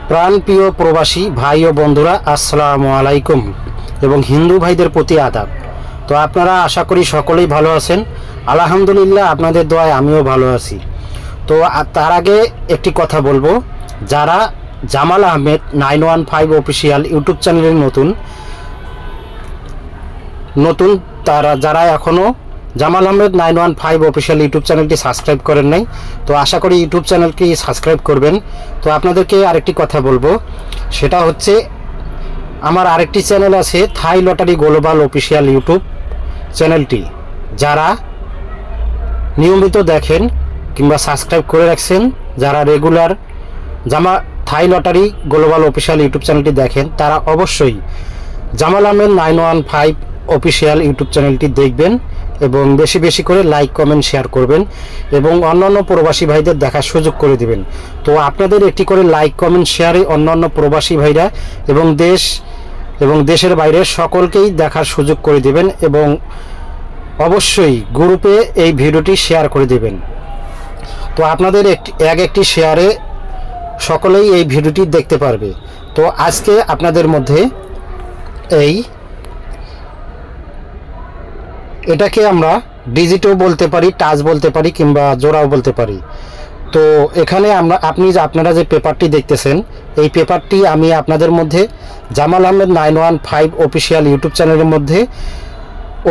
প্রাণপ্রিয় প্রবাসী ভাই ও বন্ধুরা, আসসালামু আলাইকুম এবং হিন্দু ভাইদের প্রতি আদাব। তো আপনারা আশা করি সকলেই ভালো আছেন। আলহামদুলিল্লাহ, আপনাদের দোয়ায় আমিও ভালো আছি। তো তার আগে একটি কথা বলবো, যারা জামাল আহমেদ 915 অফিসিয়াল ইউটিউব চ্যানেলের নতুন যারা এখনও জামাল আহমেদ 915 অফিসিয়াল ইউটিউব চ্যানেলটি সাবস্ক্রাইব করেন নাই, তো আশা করি ইউটিউব চ্যানেলটি সাবস্ক্রাইব করবেন। তো আপনাদেরকে আরেকটি কথা বলবো, সেটা হচ্ছে আমার আরেকটি চ্যানেল আছে থাই লটারি গ্লোবাল অফিসিয়াল ইউটিউব চ্যানেলটি। যারা নিয়মিত দেখেন কিংবা সাবস্ক্রাইব করে রাখছেন, যারা রেগুলার থাই লটারি গ্লোবাল অফিসিয়াল ইউটিউব চ্যানেলটি দেখেন, তারা অবশ্যই জামাল আহমেদ 915 অফিসিয়াল ইউটিউব চ্যানেলটি দেখবেন এবং বেশি বেশি করে লাইক কমেন্ট শেয়ার করবেন এবং অন্যান্য প্রবাসী ভাইদের দেখার সুযোগ করে দিবেন। তো আপনাদের একটি করে লাইক কমেন্ট শেয়ারে অন্যান্য প্রবাসী ভাইরা এবং দেশের বাইরে সকলকেই দেখার সুযোগ করে দিবেন এবং অবশ্যই গ্রুপে এই ভিডিওটি শেয়ার করে দিবেন। তো আপনাদের একটি শেয়ারে সকলেই এই ভিডিওটি দেখতে পারবে। তো আজকে আপনাদের মধ্যে এটাকে আমরা ডিজিটও বলতে পারি, টাচ বলতে পারি কিংবা জোড়াও বলতে পারি। তো এখানে আপনারা যে পেপারটি দেখতেছেন, এই পেপারটি আমি আপনাদের মধ্যে জামাল আহমেদ 915 অফিসিয়াল ইউটিউব চ্যানেলের মধ্যে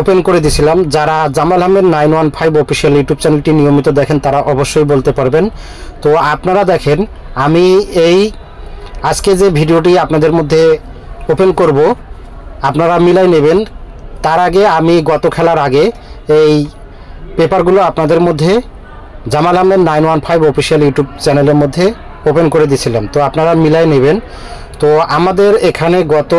ওপেন করে দিয়েছিলাম। যারা জামাল আহমেদ 915 অফিসিয়াল ইউটিউব চ্যানেলটি নিয়মিত দেখেন তারা অবশ্যই বলতে পারবেন। তো আপনারা দেখেন, আমি আজকে যে ভিডিওটি আপনাদের মধ্যে ওপেন করব, আপনারা মিলাই নেবেন। তার আগে আমি গত খেলার আগে এই পেপারগুলো আপনাদের মধ্যে জামাল আহমেদ 915 অফিসিয়াল ইউটিউব চ্যানেলের মধ্যে ওপেন করে দিয়েছিলাম। তো আপনারা মিলাই নেবেন। তো আমাদের এখানে গত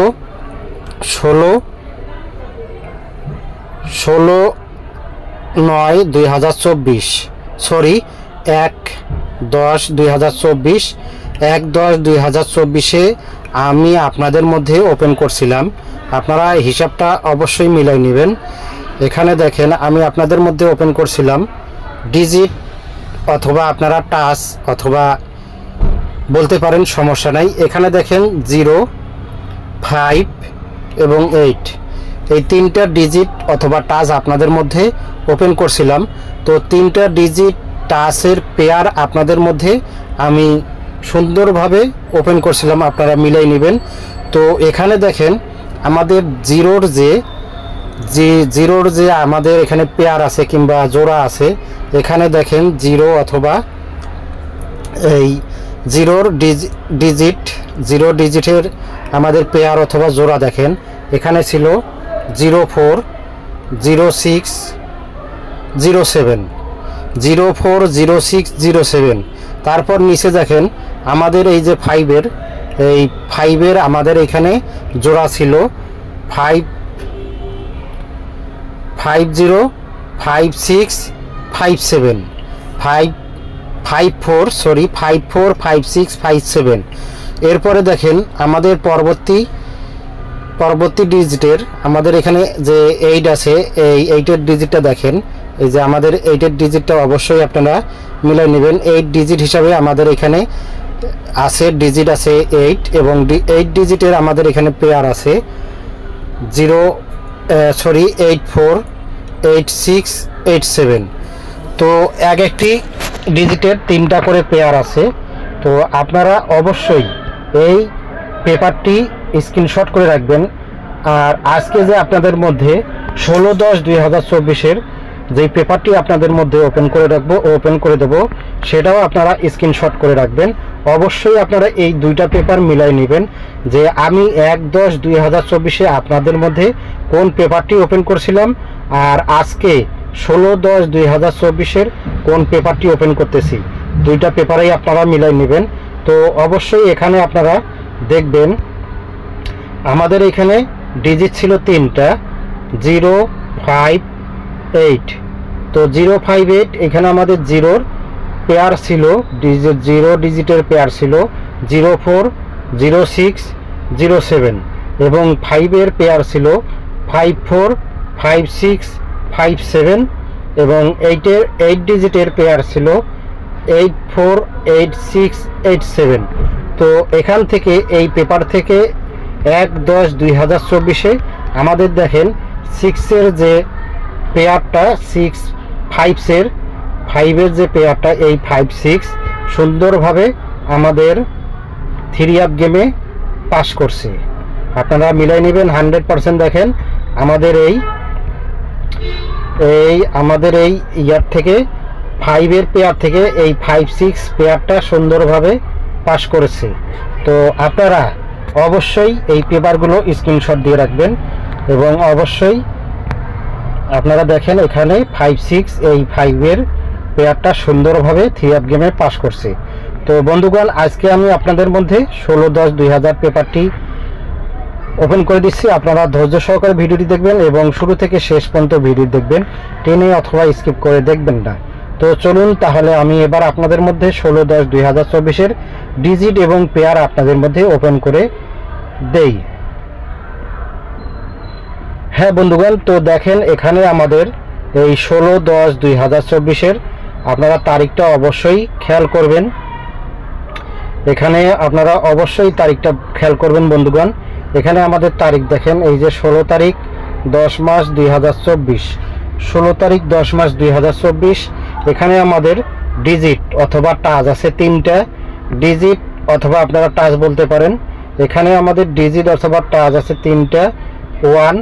16/9/2024 1/10/2024 আমি আপনাদের মধ্যে ওপেন করছিলাম। আপনারা হিসাবটা অবশ্যই মিলাই নেবেন। এখানে দেখেন, আমি আপনাদের মধ্যে ওপেন করছিলাম ডিজিট অথবা আপনারা টাচ অথবা বলতে পারেন, সমস্যা নাই। এখানে দেখেন 0, 5 এবং 8, এই তিনটা ডিজিট অথবা টাচ আপনাদের মধ্যে ওপেন করছিলাম। তো তিনটা ডিজিট টাচের পেয়ার আপনাদের মধ্যে আমি সুন্দরভাবে ওপেন করছিলাম, আপনারা মিলাই নেবেন। তো এখানে দেখেন আমাদের জিরোর যে আমাদের এখানে পেয়ার আছে কিংবা জোড়া আছে, এখানে দেখেন 0 অথবা এই জিরো ডিজিটের আমাদের পেয়ার অথবা জোড়া দেখেন। এখানে ছিল 04, 06, 07, 04, 06, 07। তারপর নিচে দেখেন আমাদের এই যে 5-এর আমাদের এখানে জোড়া ছিল 50, 56, 57, 54, 56, 57। এরপরে দেখেন আমাদের পরবর্তী ডিজিটের আমাদের এখানে যে 8 আছে, এই 8-এর ডিজিটটা দেখেন। এই যে আমাদের 8-এর ডিজিটটা অবশ্যই আপনারা মিলাই নেবেন। 8 ডিজিট হিসাবে আমাদের এখানে ডিজিট আছে 8 এবং 8 ডিজিটের আমাদের এখানে পেয়ার আছে 84, 86, 87। তো একটি ডিজিটের 3টা করে পেয়ার আছে। তো আপনারা অবশ্যই এই পেপারটি স্ক্রিনশট করে রাখবেন। আর আজকে যে আপনাদের মধ্যে 16/10/2024 যে পেপারটি আপনাদের মধ্যে ওপেন করে দেব, সেটাও আপনারা স্ক্রিনশট করে রাখবেন। অবশ্যই আপনারা এই দুইটা পেপার মিলাই নেবেন যে আমি 1/10/2024 আপনাদের মধ্যে কোন পেপারটি ওপেন করছিলাম আর আজকে 16/10/2024 কোন পেপারটি ওপেন করতেছি। দুইটা পেপারেই আপনারা মিলাই নেবেন। তো অবশ্যই এখানে আপনারা দেখবেন আমাদের এখানে ডিজিট ছিল 3টা, 0, 5, 8। তো 0, 5, 8 এখানে আমাদের জিরোর পেয়ার ছিল, 0 ডিজিটের পেয়ার ছিল 04, 06, 07 এবং 5-এর পেয়ার ছিল 54, 56, 57 এবং 8 ডিজিটের পেয়ার ছিল 84, 86, 87। তো এখান থেকে এই পেপার থেকে 1/10/2024 আমাদের দেখেন 6-এর যে পেয়ারটা 5-এর যে পেয়ারটা এই 5-6 সুন্দরভাবে আমাদের 3 গেমে পাস করছে। আপনারা মিলাই নেবেন 100%। দেখেন আমাদের এই ইয়ার থেকে 5-এর পেয়ার থেকে এই 5-6 পেয়ারটা সুন্দরভাবে পাস করেছে। তো আপনারা অবশ্যই এই পেপারগুলো স্ক্রিনশট দিয়ে রাখবেন এবং অবশ্যই আপনারা দেখেন এখানে 5-6 এই 5-এর পেয়ারটা সুন্দরভাবে 3 গেমে পাস করছে। তো বন্ধুগণ, আজকে আমি আপনাদের মধ্যে 16/10/2000 পেপারটি ওপেন করে দিচ্ছি। আপনারা ধৈর্য সহকারে ভিডিওটি দেখবেন এবং শুরু থেকে শেষ পর্যন্ত ভিডিও দেখবেন, টেনে অথবা স্কিপ করে দেখবেন না। তো চলুন তাহলে আমি এবার আপনাদের মধ্যে 16/10/2024 ডিজিট এবং পেয়ার আপনাদের মধ্যে ওপেন করে দেই। হ্যাঁ বন্ধুগণ, তো দেখেন এখানে আমাদের এই 16/10/2024 আপনারা তারিখটা অবশ্যই খেয়াল করবেন। এখানে আপনারা অবশ্যই তারিখটা খেয়াল করবেন বন্ধুগণ। এখানে আমাদের তারিখ দেখেন, এই যে 16 তারিখ 10 মাস 2024, 16 তারিখ 10 মাস 2024। এখানে আমাদের ডিজিট অথবা টাচ আছে 3টা ডিজিট, অথবা আপনারা টাচ বলতে পারেন। এখানে আমাদের ডিজিট অথবা টাচ আছে 3টা 1,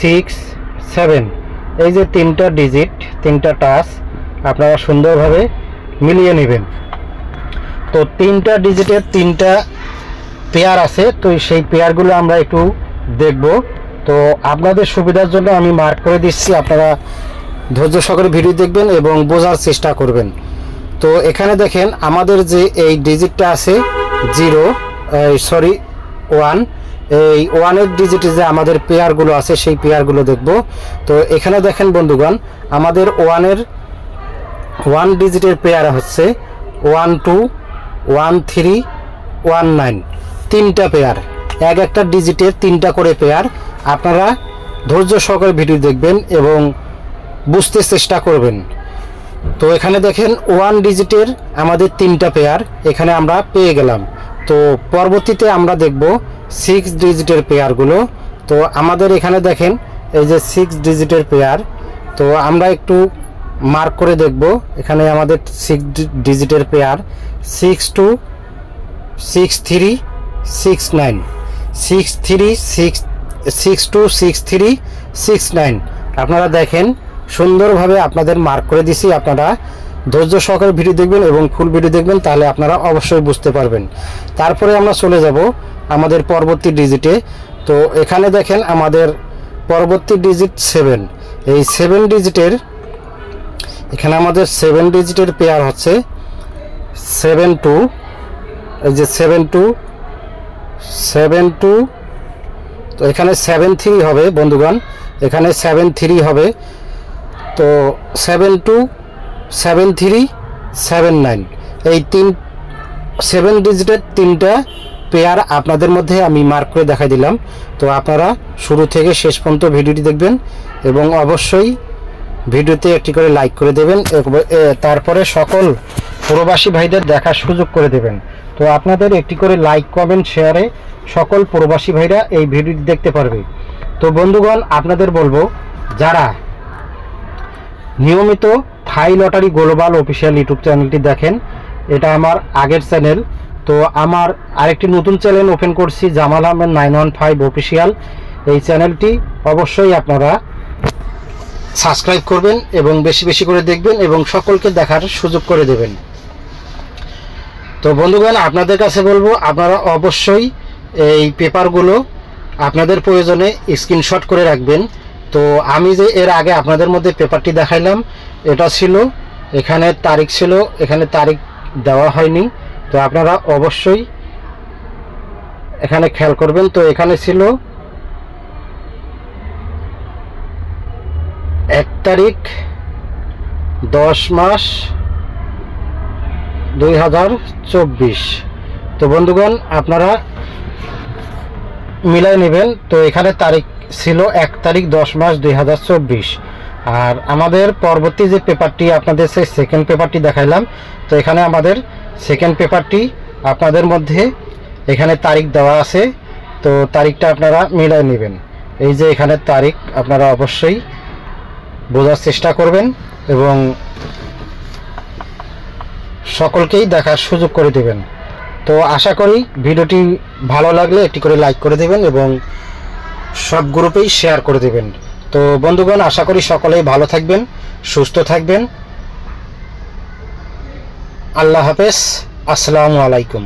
6, 7। এই যে 3টা ডিজিট 3টা টাচ আপনারা সুন্দরভাবে মিলিয়ে নেবেন। তো 3টা ডিজিটের 3টা পেয়ার আছে, তো সেই পেয়ারগুলো আমরা একটু দেখব। তো আপনাদের সুবিধার জন্য আমি মার্ক করে দিচ্ছি, আপনারা ধৈর্য সহকারে ভিডিও দেখবেন এবং বোঝার চেষ্টা করবেন। তো এখানে দেখেন আমাদের যে এই ডিজিটটা আছে 1, এই 1-এর ডিজিটে যে আমাদের পেয়ারগুলো আছে সেই পেয়ারগুলো দেখব। তো এখানে দেখেন বন্ধুগণ, আমাদের 1 ডিজিটের পেয়ার হচ্ছে 1, 2, 1, 3, 1, 9, 3টা পেয়ার, একটা ডিজিটের 3টা করে পেয়ার। আপনারা ধৈর্য সহকারে ভিডিও দেখবেন এবং বুঝতে চেষ্টা করবেন। তো এখানে দেখেন 1 ডিজিটের আমাদের 3টা পেয়ার এখানে আমরা পেয়ে গেলাম। তো পরবর্তীতে আমরা দেখব 6 ডিজিটের পেয়ারগুলো। তো আমাদের এখানে দেখেন এই যে 6 ডিজিটের পেয়ার, তো আমরা একটু মার্ক করে দেখব। এখানে আমাদের 6 ডিজিটের পেয়ার 6, 2, 6, 3, 6, 9, 6, 3, 6, 2, 6, 3, 6, 9। আপনারা দেখেন সুন্দরভাবে আপনাদের মার্ক করে দিছি। আপনারা ধৈর্য সহকারে ভিডিও দেখবেন এবং ফুল ভিডিও দেখবেন, তাহলে আপনারা অবশ্যই বুঝতে পারবেন। তারপরে আমরা চলে যাব আমাদের পরবর্তী ডিজিটে। তো এখানে দেখেন আমাদের পরবর্তী ডিজিট 7। এই 7 ডিজিটের এখানে আমাদের 7 ডিজিটের পেয়ার হচ্ছে 7, 2, এই যে 7, 2, 7, 2। তো এখানে 7, 3 হবে বন্ধুগণ, এখানে 7, 3 হবে। তো 7, 2, 7, 3, 7, 9 এই 7 ডিজিটের 3টা পেয়ার আপনাদের মধ্যে আমি মার্ক করে দেখাই দিলাম। তো আপনারা শুরু থেকে শেষ পর্যন্ত ভিডিওটি দেখবেন এবং অবশ্যই ভিডিওতে একটি করে লাইক করে দেবেন, তারপরে সকল প্রবাসী ভাইদের দেখার সুযোগ করে দেবেন। তো আপনাদের একটি করে লাইক, কমেন্ট, শেয়ারে সকল প্রবাসী ভাইরা এই ভিডিওটি দেখতে পারবে। তো বন্ধুগণ, আপনাদের বলবো যারা নিয়মিত থাই লটারি গ্লোবাল অফিসিয়াল ইউটিউব চ্যানেলটি দেখেন, এটা আমার আগের চ্যানেল। তো আমার আরেকটি নতুন চ্যানেল ওপেন করছি, জামাল আহমেদ 915 অফিসিয়াল। এই চ্যানেলটি অবশ্যই আপনারা সাবস্ক্রাইব করবেন এবং বেশি বেশি করে দেখবেন এবং সকলকে দেখার সুযোগ করে দেবেন। তো বন্ধুগণ, আপনাদের কাছে বলবো আপনারা অবশ্যই এই পেপারগুলো আপনাদের প্রয়োজনে স্ক্রিনশট করে রাখবেন। তো আমি যে এর আগে আপনাদের মধ্যে পেপারটি দেখাইলাম, এটা ছিল এখানে তারিখ ছিল, এখানে তারিখ দেওয়া হয়নি। তো আপনারা অবশ্যই এখানে খেয়াল করবেন। তো এখানে ছিল 1 তারিখ 10 মাস 2024। তো বন্ধুগণ, আপনারা মিলাই নেবেন। তো এখানে তারিখ ছিল 1 তারিখ 10 মাস 2024। আর আমাদের পরবর্তী যে পেপারটি আপনাদের সেই সেকেন্ড পেপারটি দেখাইলাম, তো এখানে আমাদের সেকেন্ড পেপারটি আপনাদের মধ্যে এখানে তারিখ দেওয়া আছে, তো তারিখটা আপনারা মিলাই নেবেন। এই যে এখানে তারিখ, আপনারা অবশ্যই বোঝার চেষ্টা করবেন এবং সকলকেই দেখার সুযোগ করে দেবেন। তো আশা করি ভিডিওটি ভালো লাগলে একটি করে লাইক করে দেবেন এবং সব গ্রুপেই শেয়ার করে দেবেন। তো বন্ধুগণ, আশা করি সকলেই ভালো থাকবেন, সুস্থ থাকবেন। আল্লাহ হাফেজ, আসসালামু আলাইকুম।